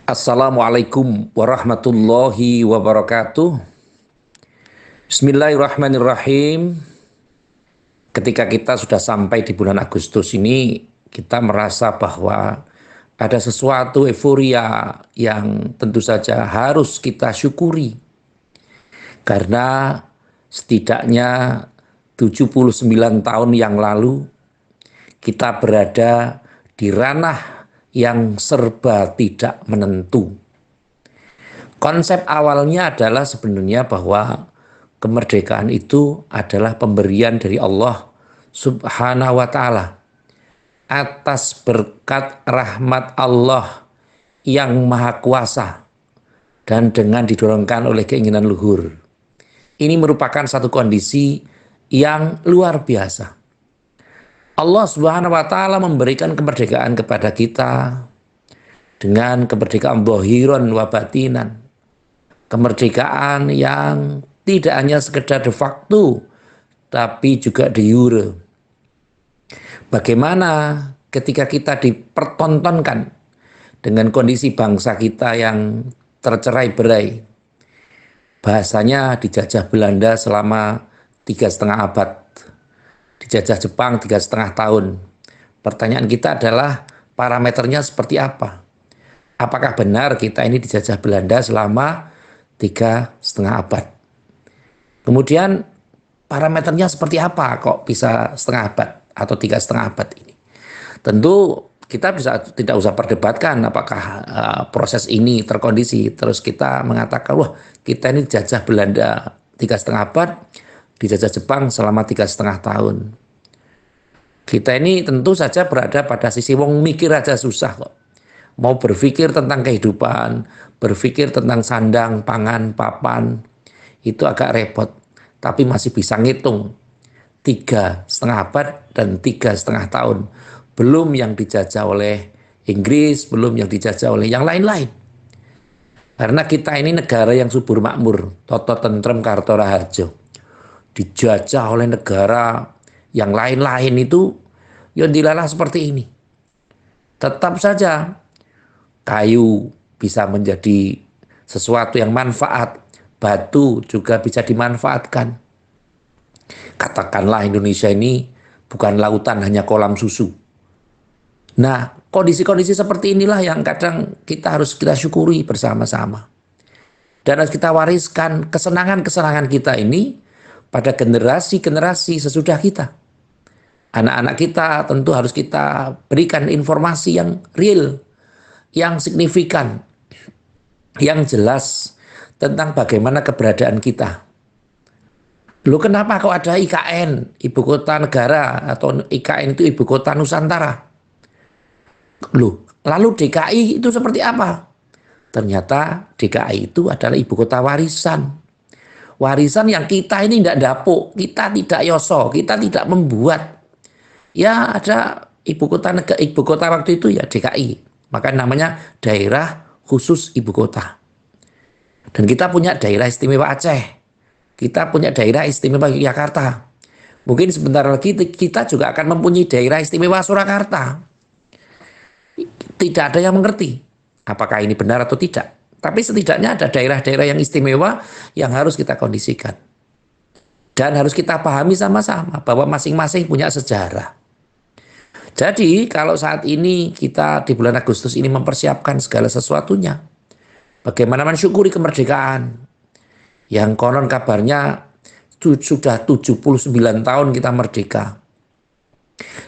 Assalamualaikum warahmatullahi wabarakatuh. Bismillahirrahmanirrahim. Ketika kita sudah sampai di bulan Agustus ini, kita merasa bahwa ada sesuatu euforia yang tentu saja harus kita syukuri. Karena setidaknya 79 tahun yang lalu kita berada di ranah yang serba tidak menentu. Konsep awalnya adalah sebenarnya bahwa kemerdekaan itu adalah pemberian dari Allah Subhanahu wa Ta'ala atas berkat rahmat Allah yang maha kuasa dan dengan didorongkan oleh keinginan luhur. Ini merupakan satu kondisi yang luar biasa. Allah Subhanahu wa Ta'ala memberikan kemerdekaan kepada kita dengan kemerdekaan zahiran wa batinan. Kemerdekaan yang tidak hanya sekedar de facto, tapi juga de jure. Bagaimana ketika kita dipertontonkan dengan kondisi bangsa kita yang tercerai-berai. Bahasanya dijajah Belanda selama 3,5 abad. Dijajah Jepang 3,5 tahun. Pertanyaan kita adalah parameternya seperti apa? Apakah benar kita ini dijajah Belanda selama 3,5 abad? Kemudian parameternya seperti apa kok bisa setengah abad atau 3,5 abad ini? Tentu kita tidak usah perdebatkan apakah proses ini terkondisi. Terus kita mengatakan, wah kita ini dijajah Belanda 3,5 abad, dijajah Jepang selama 3,5 tahun. Kita ini tentu saja berada pada sisi wong mikir aja susah kok. Mau berpikir tentang kehidupan, berpikir tentang sandang, pangan, papan, itu agak repot. Tapi masih bisa ngitung 3,5 abad dan 3,5 tahun. Belum yang dijajah oleh Inggris, belum yang dijajah oleh yang lain-lain. Karena kita ini negara yang subur makmur, Toto Tentrem Karto Raharjo. Dijajah oleh negara yang lain-lain itu, ya dilalah seperti ini. Tetap saja kayu bisa menjadi sesuatu yang manfaat, batu juga bisa dimanfaatkan. Katakanlah Indonesia ini bukan lautan, hanya kolam susu. Nah, kondisi-kondisi seperti inilah yang kadang kita harus kita syukuri bersama-sama. Dan harus kita wariskan kesenangan-kesenangan kita ini pada generasi-generasi sesudah kita. Anak-anak kita tentu harus kita berikan informasi yang real, yang signifikan, yang jelas tentang bagaimana keberadaan kita. Loh, kenapa kok ada IKN, Ibu Kota Negara, atau IKN itu Ibu Kota Nusantara? Loh, lalu DKI itu seperti apa? Ternyata DKI itu adalah Ibu Kota warisan. Warisan yang kita ini tidak dapuk, kita tidak yoso, kita tidak membuat. Ya ada Ibu Kota waktu itu ya DKI. Maka namanya daerah khusus Ibu Kota. Dan kita punya daerah istimewa Aceh. Kita punya daerah istimewa Yogyakarta. Mungkin sebentar lagi kita juga akan mempunyai daerah istimewa Surakarta. Tidak ada yang mengerti apakah ini benar atau tidak. Tapi setidaknya ada daerah-daerah yang istimewa yang harus kita kondisikan. Dan harus kita pahami sama-sama bahwa masing-masing punya sejarah. Jadi kalau saat ini kita di bulan Agustus ini mempersiapkan segala sesuatunya. Bagaimana mensyukuri kemerdekaan. Yang konon kabarnya sudah 79 tahun kita merdeka.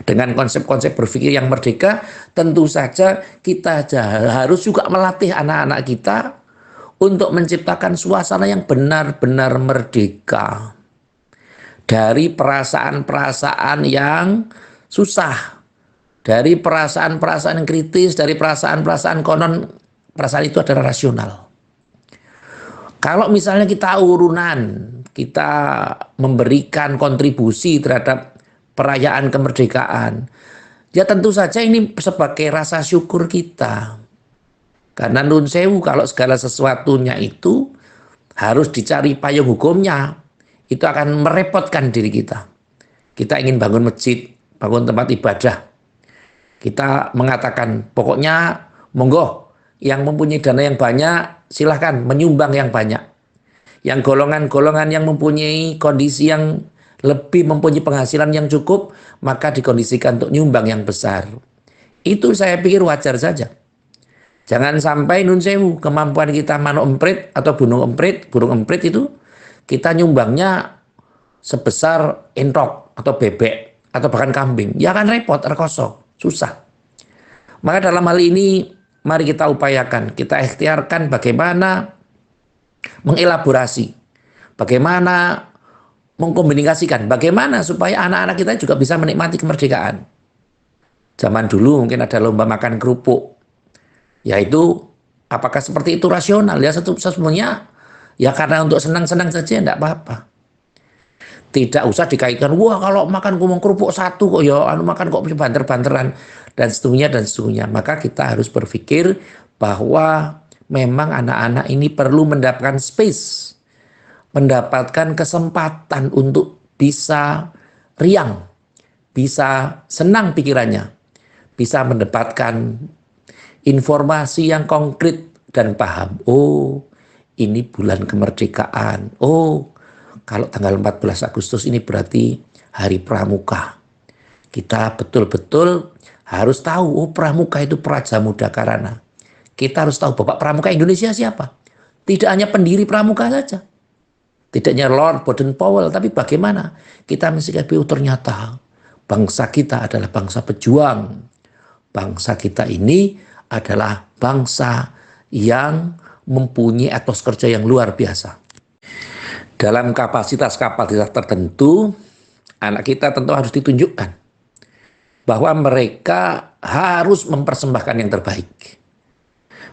Dengan konsep-konsep berpikir yang merdeka, tentu saja kita harus juga melatih anak-anak kita untuk menciptakan suasana yang benar-benar merdeka. Dari perasaan-perasaan yang susah, dari perasaan-perasaan yang kritis, dari perasaan-perasaan konon, perasaan itu adalah rasional. Kalau misalnya kita urunan, kita memberikan kontribusi terhadap perayaan kemerdekaan, ya tentu saja ini sebagai rasa syukur kita. Karena nun sewu kalau segala sesuatunya itu harus dicari payung hukumnya, itu akan merepotkan diri kita. Kita ingin bangun masjid, bangun tempat ibadah. Kita mengatakan pokoknya monggo yang mempunyai dana yang banyak, silahkan menyumbang yang banyak. Yang golongan-golongan yang mempunyai kondisi yang lebih mempunyai penghasilan yang cukup, maka dikondisikan untuk nyumbang yang besar. Itu saya pikir wajar saja. Jangan sampai nun sewu, kemampuan kita manuk emprit atau burung emprit itu kita nyumbangnya sebesar entok atau bebek atau bahkan kambing. Ya kan repot, rekoso, susah. Maka dalam hal ini mari kita upayakan, kita ikhtiarkan bagaimana mengelaborasi, bagaimana mengkomunikasikan, bagaimana supaya anak-anak kita juga bisa menikmati kemerdekaan. Zaman dulu mungkin ada lomba makan kerupuk, yaitu apakah seperti itu rasional? Ya sesungguhnya ya karena untuk senang-senang saja tidak apa-apa. Tidak usah dikaitkan, wah kalau makan gumong kerupuk satu kok ya, makan kok banter-banteran dan seterusnya. Maka kita harus berpikir bahwa memang anak-anak ini perlu mendapatkan space, mendapatkan kesempatan untuk bisa riang, bisa senang pikirannya, bisa mendapatkan informasi yang konkret dan paham. Oh, ini bulan kemerdekaan. Oh, kalau tanggal 14 Agustus ini berarti hari Pramuka. Kita betul-betul harus tahu, oh Pramuka itu Praja Muda Karana. Kita harus tahu Bapak Pramuka Indonesia siapa. Tidak hanya pendiri Pramuka saja. Tidak hanya Lord Baden-Powell, tapi bagaimana kita mensikapi ternyata bangsa kita adalah bangsa pejuang. Bangsa kita ini adalah bangsa yang mempunyai etos kerja yang luar biasa. Dalam kapasitas-kapasitas tertentu, anak kita tentu harus ditunjukkan bahwa mereka harus mempersembahkan yang terbaik.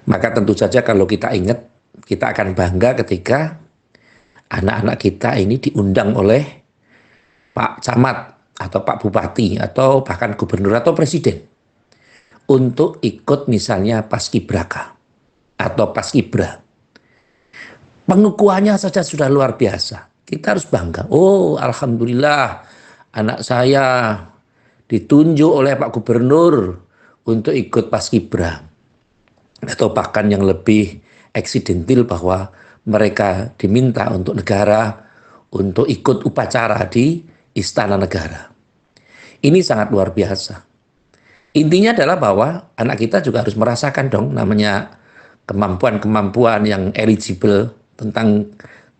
Maka tentu saja kalau kita ingat, kita akan bangga ketika anak-anak kita ini diundang oleh Pak Camat atau Pak Bupati atau bahkan Gubernur atau Presiden untuk ikut misalnya Paskibraka atau Paskibra. Pengukuhannya saja sudah luar biasa. Kita harus bangga. Oh, alhamdulillah anak saya ditunjuk oleh Pak Gubernur untuk ikut Paskibra. Atau bahkan yang lebih eksidentil bahwa mereka diminta untuk negara untuk ikut upacara di Istana Negara. Ini sangat luar biasa. Intinya adalah bahwa anak kita juga harus merasakan dong namanya kemampuan-kemampuan yang eligible tentang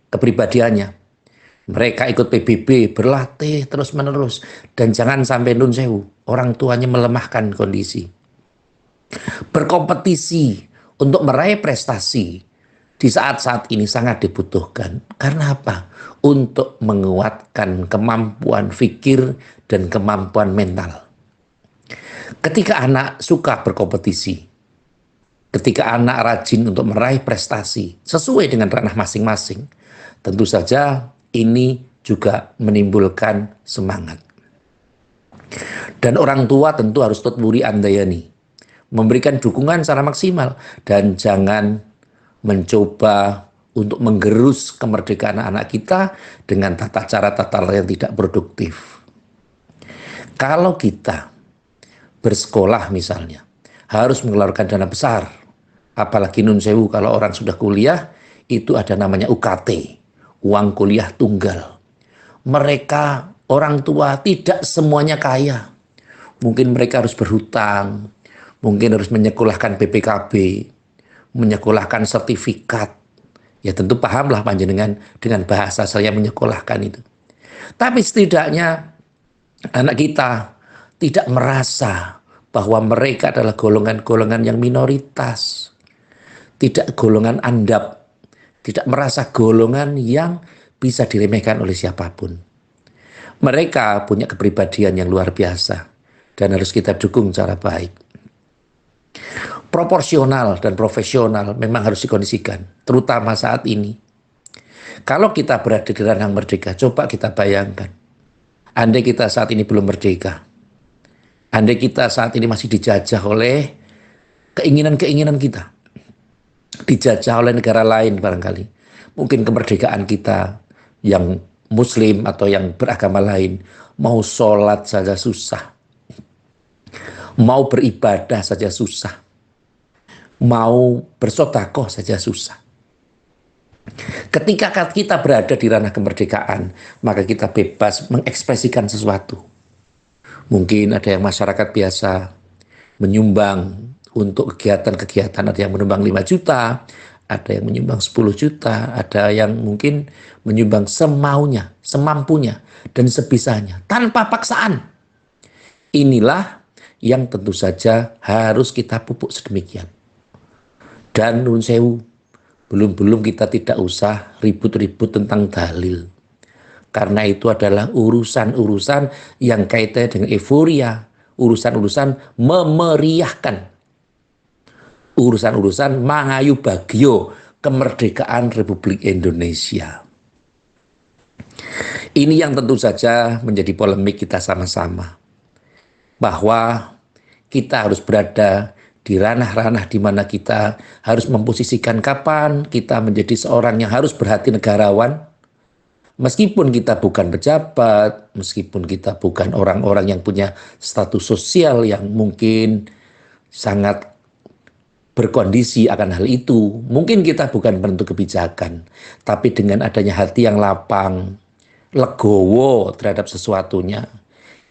kepribadiannya. Mereka ikut PBB, berlatih terus-menerus. Dan jangan sampai nun sewu, orang tuanya melemahkan kondisi. Berkompetisi untuk meraih prestasi di saat-saat ini sangat dibutuhkan. Karena apa? Untuk menguatkan kemampuan fikir dan kemampuan mental. Ketika anak suka berkompetisi, ketika anak rajin untuk meraih prestasi sesuai dengan ranah masing-masing, tentu saja ini juga menimbulkan semangat. Dan orang tua tentu harus tutwuri andayani, memberikan dukungan secara maksimal dan jangan mencoba untuk menggerus kemerdekaan anak kita dengan tata cara yang tidak produktif. Kalau kita bersekolah misalnya harus mengeluarkan dana besar, apalagi nun sewu kalau orang sudah kuliah itu ada namanya UKT, uang kuliah tunggal. Mereka orang tua tidak semuanya kaya, mungkin mereka harus berhutang, mungkin harus menyekolahkan BPKB, menyekolahkan sertifikat. Ya tentu pahamlah panjenengan dengan bahasa saya menyekolahkan itu. Tapi setidaknya anak kita tidak merasa bahwa mereka adalah golongan-golongan yang minoritas, tidak golongan andap, tidak merasa golongan yang bisa diremehkan oleh siapapun. Mereka punya kepribadian yang luar biasa dan harus kita dukung secara baik. Proporsional dan profesional memang harus dikondisikan, terutama saat ini. Kalau kita berada di ranah merdeka, coba kita bayangkan, andai kita saat ini belum merdeka, andai kita saat ini masih dijajah oleh keinginan-keinginan kita, dijajah oleh negara lain barangkali, mungkin kemerdekaan kita yang muslim atau yang beragama lain, mau sholat saja susah, mau beribadah saja susah. mau bersedekah saja susah. Ketika kita berada di ranah kemerdekaan, maka kita bebas mengekspresikan sesuatu. Mungkin ada yang masyarakat biasa menyumbang untuk kegiatan-kegiatan, ada yang menyumbang 5 juta, ada yang menyumbang 10 juta, ada yang mungkin menyumbang semaunya, semampunya, dan sebisanya, tanpa paksaan. Inilah yang tentu saja harus kita pupuk sedemikian. Dan nun sewu, belum kita tidak usah ribut-ribut tentang dalil. Karena itu adalah urusan-urusan yang kaitannya dengan euforia, urusan-urusan memeriahkan, urusan-urusan mangayu bagio kemerdekaan Republik Indonesia. Ini yang tentu saja menjadi polemik kita sama-sama. Bahwa kita harus berada di ranah-ranah di mana kita harus memposisikan kapan kita menjadi seorang yang harus berhati negarawan. Meskipun kita bukan pejabat, meskipun kita bukan orang-orang yang punya status sosial yang mungkin sangat berkondisi akan hal itu. Mungkin kita bukan penentu kebijakan, tapi dengan adanya hati yang lapang, legowo terhadap sesuatunya,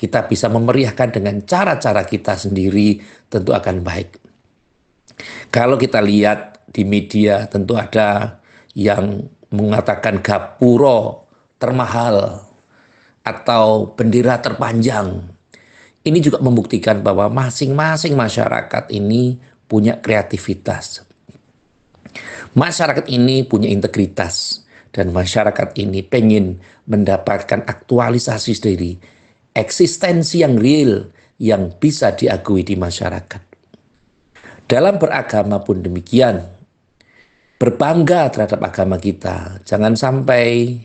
kita bisa memeriahkan dengan cara-cara kita sendiri, tentu akan baik. Kalau kita lihat di media, tentu ada yang mengatakan gapuro termahal atau bendera terpanjang. Ini juga membuktikan bahwa masing-masing masyarakat ini punya kreativitas. Masyarakat ini punya integritas. Dan masyarakat ini pengen mendapatkan aktualisasi diri, eksistensi yang real yang bisa diakui di masyarakat. Dalam beragama pun demikian. Berbangga terhadap agama kita. Jangan sampai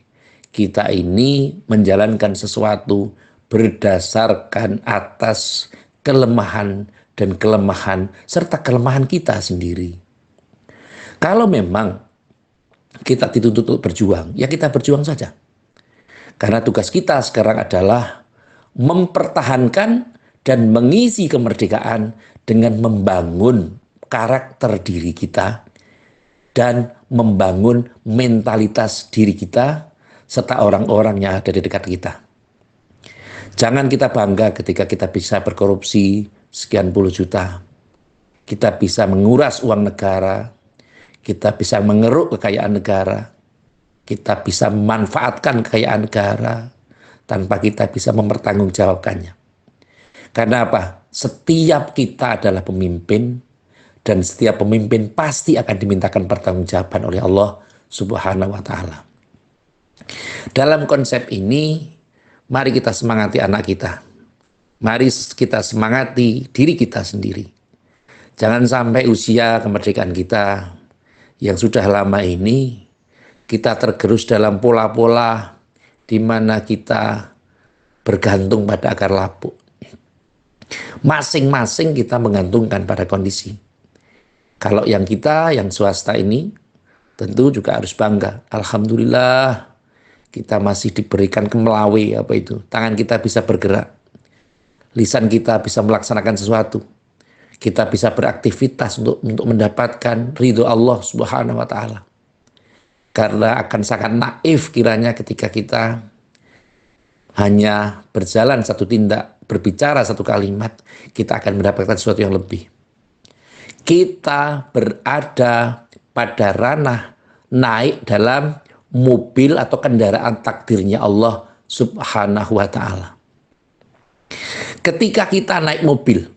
kita ini menjalankan sesuatu berdasarkan atas kelemahan dan kelemahan serta kelemahan kita sendiri. Kalau memang kita dituntut untuk berjuang, ya kita berjuang saja. Karena tugas kita sekarang adalah mempertahankan dan mengisi kemerdekaan dengan membangun karakter diri kita dan membangun mentalitas diri kita serta orang-orang yang ada di dekat kita. Jangan kita bangga ketika kita bisa berkorupsi sekian puluh juta. Kita bisa menguras uang negara. Kita bisa mengeruk kekayaan negara. Kita bisa memanfaatkan kekayaan negara tanpa kita bisa mempertanggungjawabkannya. Karena apa? Setiap kita adalah pemimpin dan setiap pemimpin pasti akan dimintakan pertanggungjawaban oleh Allah Subhanahu wa Ta'ala. Dalam konsep ini, mari kita semangati anak kita. Mari kita semangati diri kita sendiri. Jangan sampai usia kemerdekaan kita yang sudah lama ini, kita tergerus dalam pola-pola di mana kita bergantung pada akar lapuk. Masing-masing kita menggantungkan pada kondisi. Kalau yang kita, yang swasta ini, tentu juga harus bangga. Alhamdulillah, kita masih diberikan kemelawi, apa itu, tangan kita bisa bergerak, lisan kita bisa melaksanakan sesuatu, kita bisa beraktivitas untuk mendapatkan ridho Allah Subhanahu wa Ta'ala. Karena akan sangat naif kiranya ketika kita hanya berjalan satu tindak, berbicara satu kalimat, kita akan mendapatkan sesuatu yang lebih. Kita berada pada ranah naik dalam mobil atau kendaraan takdirnya Allah Subhanahu wa Ta'ala. Ketika kita naik mobil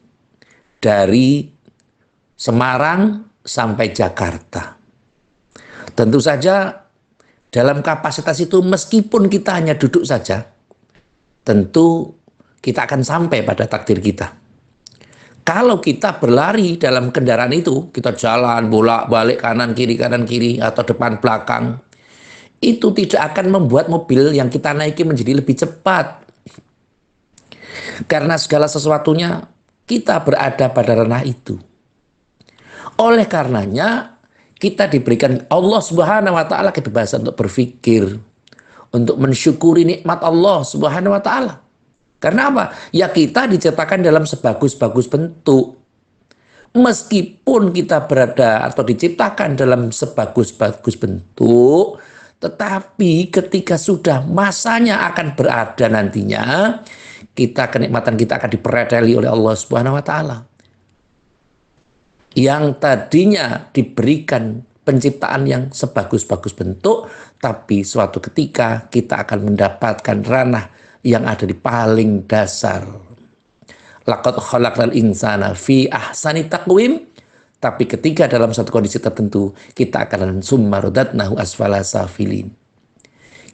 dari Semarang sampai Jakarta, tentu saja dalam kapasitas itu meskipun kita hanya duduk saja, tentu kita akan sampai pada takdir kita. Kalau kita berlari dalam kendaraan itu, kita jalan bolak-balik kanan kiri atau depan belakang, itu tidak akan membuat mobil yang kita naiki menjadi lebih cepat. Karena segala sesuatunya kita berada pada ranah itu. Oleh karenanya kita diberikan Allah Subhanahu wa Ta'ala kebebasan untuk berpikir, untuk mensyukuri nikmat Allah Subhanahu wa Ta'ala. Karena apa? Ya kita diciptakan dalam sebagus-bagus bentuk. Meskipun kita berada atau diciptakan dalam sebagus-bagus bentuk, tetapi ketika sudah masanya akan berada nantinya, kenikmatan kita akan dipereteli oleh Allah Subhanahu wa taala. Yang tadinya diberikan penciptaan yang sebagus-bagus bentuk, tapi suatu ketika kita akan mendapatkan ranah yang ada di paling dasar. Laqad khalaqnal insana fi ahsani taqwim. Tapi ketika dalam satu kondisi tertentu, kita akan summa radadnahu asfala safilin.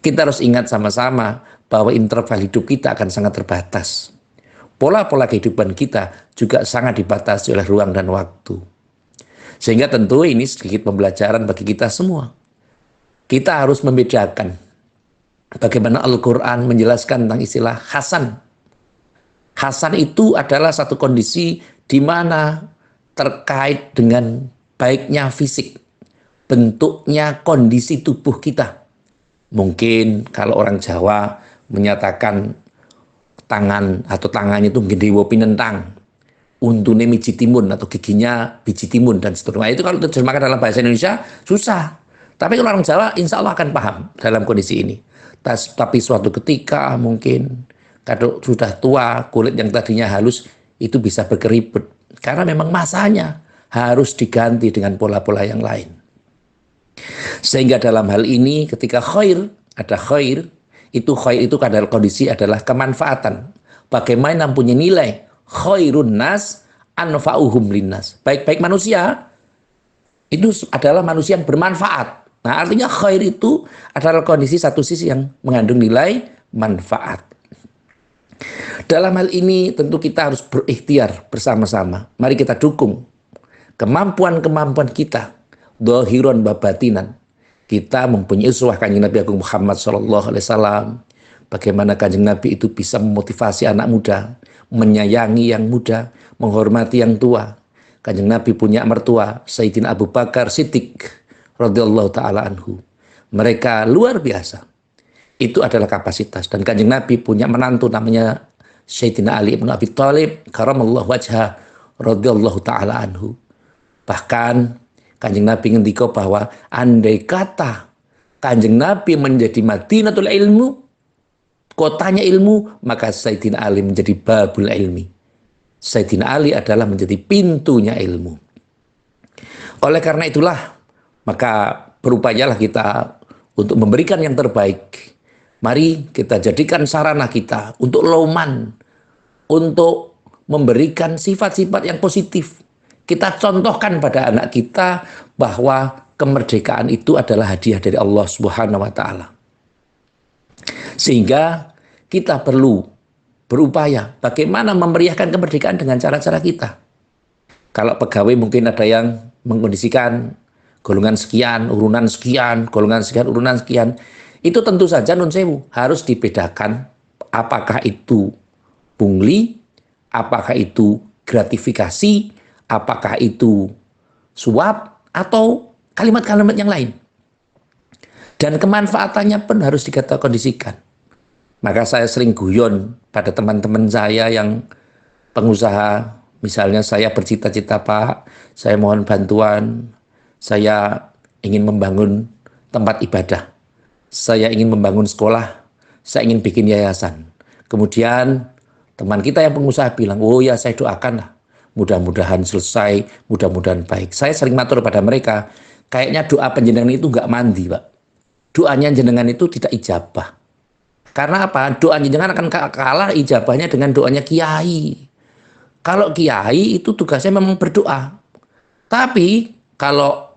Kita harus ingat sama-sama bahwa interval hidup kita akan sangat terbatas. Pola-pola kehidupan kita juga sangat dibatasi oleh ruang dan waktu. Sehingga tentu ini sedikit pembelajaran bagi kita semua. Kita harus membedakan bagaimana Al-Quran menjelaskan tentang istilah hasan. Hasan itu adalah satu kondisi di mana terkait dengan baiknya fisik, bentuknya kondisi tubuh kita. Mungkin kalau orang Jawa menyatakan tangan atau tangannya itu gedewo pinentang, untune miji timun atau giginya biji timun dan seterusnya. Itu kalau diterjemahkan dalam bahasa Indonesia susah. Tapi kalau orang Jawa insya Allah akan paham dalam kondisi ini. Tapi suatu ketika mungkin kalau sudah tua, kulit yang tadinya halus itu bisa berkeriput. Karena memang masanya harus diganti dengan pola-pola yang lain. Sehingga dalam hal ini ketika ada khair itu kadang kondisi adalah kemanfaatan. Bagaimana punya nilai khairun nas anfa'uhum linnas. Baik-baik manusia itu adalah manusia yang bermanfaat. Nah, artinya khair itu adalah kondisi satu sisi yang mengandung nilai manfaat. Dalam hal ini tentu kita harus berikhtiar bersama-sama. Mari kita dukung kemampuan-kemampuan kita, dhahiran wa batinan. Kita mempunyai uswah Kanjeng Nabi Agung Muhammad SAW. Bagaimana Kanjeng Nabi itu bisa memotivasi anak muda, menyayangi yang muda, menghormati yang tua. Kanjeng Nabi punya mertua Sayyidina Abu Bakar Siddiq radhiyallahu taala anhu. Mereka luar biasa. Itu adalah kapasitas. Dan Kanjeng Nabi punya menantu namanya Sayyidina Ali ibn Abi Thalib karamallahu wajhah radhiyallahu taala anhu. Bahkan Kanjeng Nabi ngendika bahwa andai kata Kanjeng Nabi menjadi Madinatul Ilmu, kotanya ilmu, maka Sayyidina Ali menjadi babul ilmi. Sayyidina Ali adalah menjadi pintunya ilmu. Oleh karena itulah, maka berupayalah kita untuk memberikan yang terbaik. Mari kita jadikan sarana kita untuk loman, untuk memberikan sifat-sifat yang positif. Kita contohkan pada anak kita bahwa kemerdekaan itu adalah hadiah dari Allah Subhanahu wa taala. Sehingga kita perlu berupaya bagaimana memeriahkan kemerdekaan dengan cara-cara kita. Kalau pegawai mungkin ada yang mengkondisikan golongan sekian, urunan sekian, golongan sekian, urunan sekian. Itu tentu saja nun sewu harus dibedakan apakah itu pungli, apakah itu gratifikasi, apakah itu suap atau kalimat-kalimat yang lain. Dan kemanfaatannya pun harus dikondisikan. Maka saya sering guyon pada teman-teman saya yang pengusaha, misalnya saya bercita-cita, Pak, saya mohon bantuan, saya ingin membangun tempat ibadah. Saya ingin membangun sekolah, saya ingin bikin yayasan. Kemudian teman kita yang pengusaha bilang, oh ya saya doakan lah. Mudah-mudahan selesai, mudah-mudahan baik. Saya sering matur pada mereka, kayaknya doa penjenengan itu nggak mandi, Pak. Doanya jenengan itu tidak ijabah. Karena apa? Doa jenengan akan kalah ijabahnya dengan doanya kiai. Kalau kiai itu tugasnya memang berdoa. Tapi kalau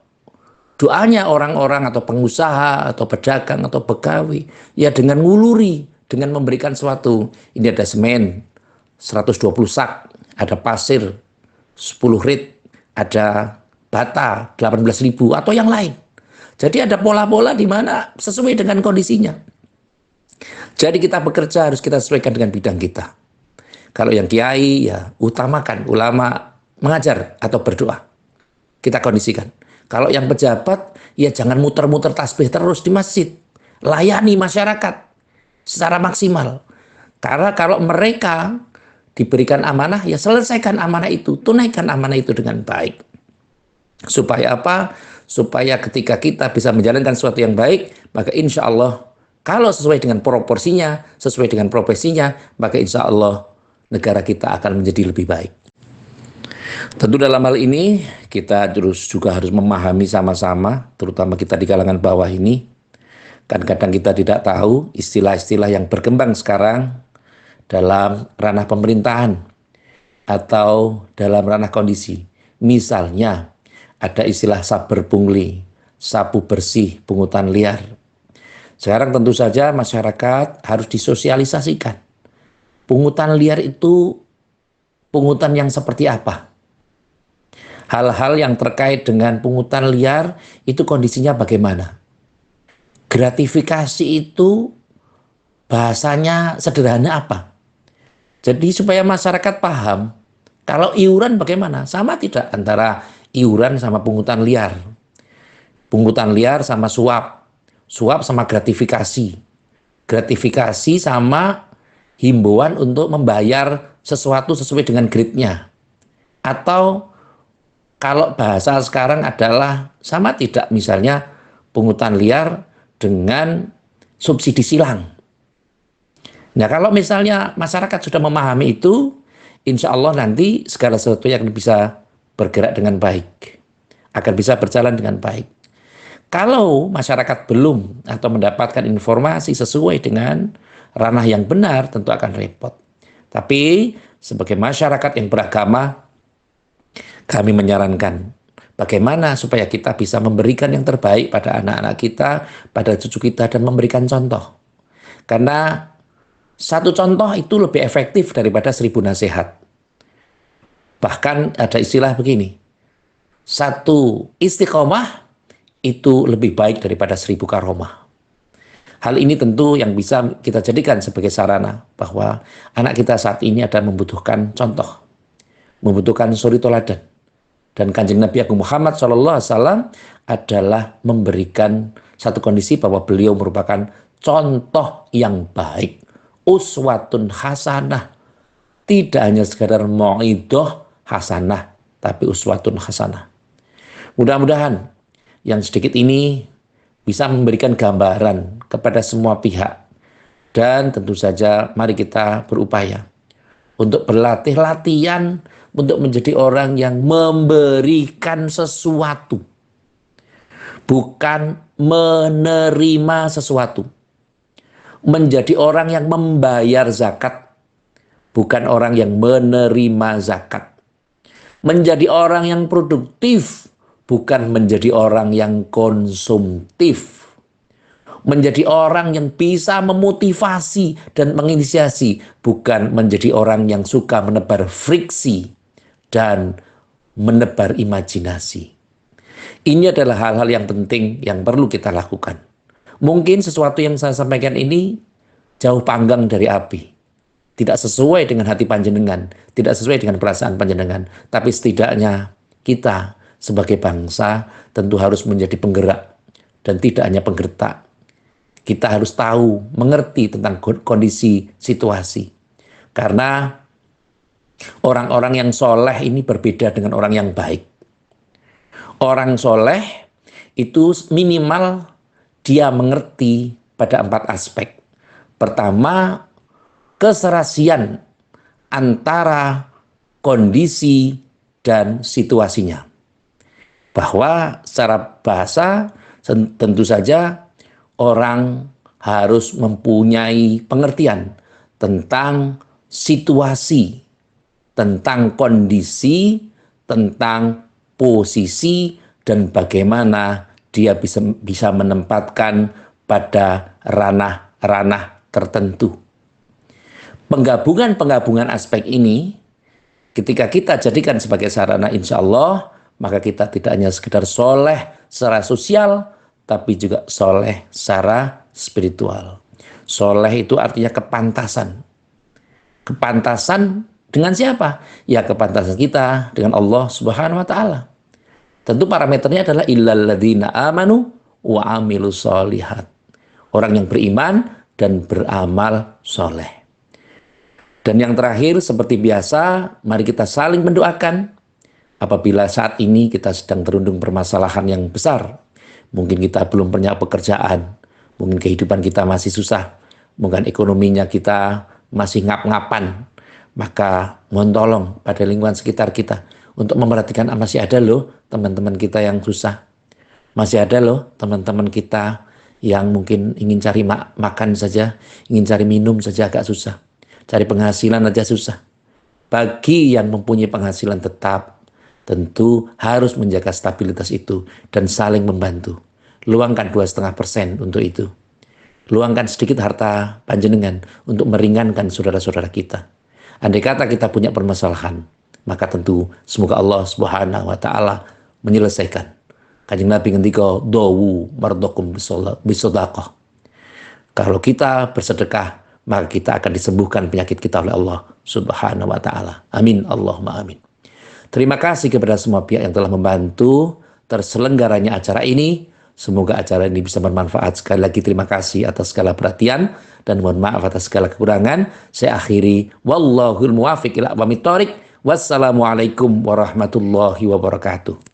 doanya orang-orang atau pengusaha atau pedagang atau pegawai ya dengan nguluri, dengan memberikan sesuatu. Ini ada semen 120 sak, ada pasir 10 rit, ada bata 18.000 atau yang lain. Jadi ada pola-pola di mana sesuai dengan kondisinya. Jadi kita bekerja harus kita sesuaikan dengan bidang kita. Kalau yang kiai ya utamakan ulama mengajar atau berdoa. Kita kondisikan. Kalau yang pejabat, ya jangan muter-muter tasbih terus di masjid. Layani masyarakat secara maksimal. Karena kalau mereka Diberikan amanah, ya selesaikan amanah itu, tunaikan amanah itu dengan baik. Supaya apa? Supaya ketika kita bisa menjalankan sesuatu yang baik, maka insya Allah kalau sesuai dengan proporsinya, sesuai dengan profesinya, maka insya Allah negara kita akan menjadi lebih baik. Tentu dalam hal ini kita terus juga harus memahami sama-sama, terutama kita di kalangan bawah ini, kan kadang kita tidak tahu istilah-istilah yang berkembang sekarang dalam ranah pemerintahan atau dalam ranah kondisi. Misalnya ada istilah saber pungli, sapu bersih, pungutan liar. Sekarang tentu saja masyarakat harus disosialisasikan. Pungutan liar itu pungutan yang seperti apa? Hal-hal yang terkait dengan pungutan liar itu kondisinya bagaimana? Gratifikasi itu bahasanya sederhana apa? Jadi supaya masyarakat paham, kalau iuran bagaimana? Sama tidak antara iuran sama pungutan liar? Pungutan liar sama suap, suap sama gratifikasi, gratifikasi sama himbauan untuk membayar sesuatu sesuai dengan grade-nya. Atau kalau bahasa sekarang adalah sama tidak misalnya pungutan liar dengan subsidi silang. Nah kalau misalnya masyarakat sudah memahami itu, insya Allah nanti segala sesuatu yang bisa bergerak dengan baik, akan bisa berjalan dengan baik. Kalau masyarakat belum atau mendapatkan informasi sesuai dengan ranah yang benar, tentu akan repot. Tapi sebagai masyarakat yang beragama, kami menyarankan bagaimana supaya kita bisa memberikan yang terbaik pada anak-anak kita, pada cucu kita, dan memberikan contoh. Karena satu contoh itu lebih efektif daripada 1000 nasihat. Bahkan ada istilah begini, satu istiqomah itu lebih baik daripada 1000 karomah. Hal ini tentu yang bisa kita jadikan sebagai sarana bahwa anak kita saat ini ada membutuhkan contoh, membutuhkan suri toladan. Dan Kanjeng Nabi Agung Muhammad SAW adalah memberikan satu kondisi bahwa beliau merupakan contoh yang baik, uswatun hasanah. Tidak hanya sekadar mau'idoh hasanah, tapi uswatun hasanah. Mudah-mudahan yang sedikit ini bisa memberikan gambaran kepada semua pihak. Dan tentu saja mari kita berupaya untuk berlatih-latihan untuk menjadi orang yang memberikan sesuatu, bukan menerima sesuatu. Menjadi orang yang membayar zakat, bukan orang yang menerima zakat. Menjadi orang yang produktif, bukan menjadi orang yang konsumtif. Menjadi orang yang bisa memotivasi dan menginisiasi, bukan menjadi orang yang suka menebar friksi dan menebar imajinasi. Ini adalah hal-hal yang penting yang perlu kita lakukan. Mungkin sesuatu yang saya sampaikan ini jauh panggang dari api. Tidak sesuai dengan hati panjenengan, tidak sesuai dengan perasaan panjenengan. Tapi setidaknya kita sebagai bangsa tentu harus menjadi penggerak dan tidak hanya penggertak. Kita harus tahu, mengerti tentang kondisi situasi. Karena orang-orang yang soleh ini berbeda dengan orang yang baik. Orang soleh itu minimal dia mengerti pada 4 aspek. Pertama, keserasian antara kondisi dan situasinya. Bahwa secara bahasa tentu saja orang harus mempunyai pengertian tentang situasi, tentang kondisi, tentang posisi, dan bagaimana dia bisa menempatkan pada ranah-ranah tertentu. Penggabungan-penggabungan aspek ini, ketika kita jadikan sebagai sarana, insya Allah, maka kita tidak hanya sekedar soleh secara sosial, tapi juga soleh secara spiritual. Soleh itu artinya kepantasan. Kepantasan dengan siapa? Ya kepantasan kita dengan Allah Subhanahu wa Ta'ala. Tentu parameternya adalah illal ladzina amanu wa amilus solihat. Orang yang beriman dan beramal soleh. Dan yang terakhir, seperti biasa, mari kita saling mendoakan. Apabila saat ini kita sedang terundung permasalahan yang besar, mungkin kita belum punya pekerjaan, mungkin kehidupan kita masih susah, mungkin ekonominya kita masih ngap-ngapan, maka mohon tolong pada lingkungan sekitar kita untuk memperhatikan masih ada loh teman-teman kita yang susah. Masih ada loh teman-teman kita yang mungkin ingin cari makan saja, ingin cari minum saja agak susah. Cari penghasilan aja susah. Bagi yang mempunyai penghasilan tetap, tentu harus menjaga stabilitas itu dan saling membantu. Luangkan 2,5% untuk itu. Luangkan sedikit harta panjenengan untuk meringankan saudara-saudara kita. Andai kata kita punya permasalahan, maka tentu semoga Allah Subhanahu wa taala menyelesaikan. Kanjeng Nabi ngendika, "Dawu mardokum bisodaqah." Kalau kita bersedekah, maka kita akan disembuhkan penyakit kita oleh Allah Subhanahu wa taala. Amin, Allahumma amin. Terima kasih kepada semua pihak yang telah membantu terselenggaranya acara ini. Semoga acara ini bisa bermanfaat. Sekali lagi terima kasih atas segala perhatian dan mohon maaf atas segala kekurangan. Saya akhiri, wallahul muwafiq ila aqwamit thoriq. Wassalamualaikum warahmatullahi wabarakatuh.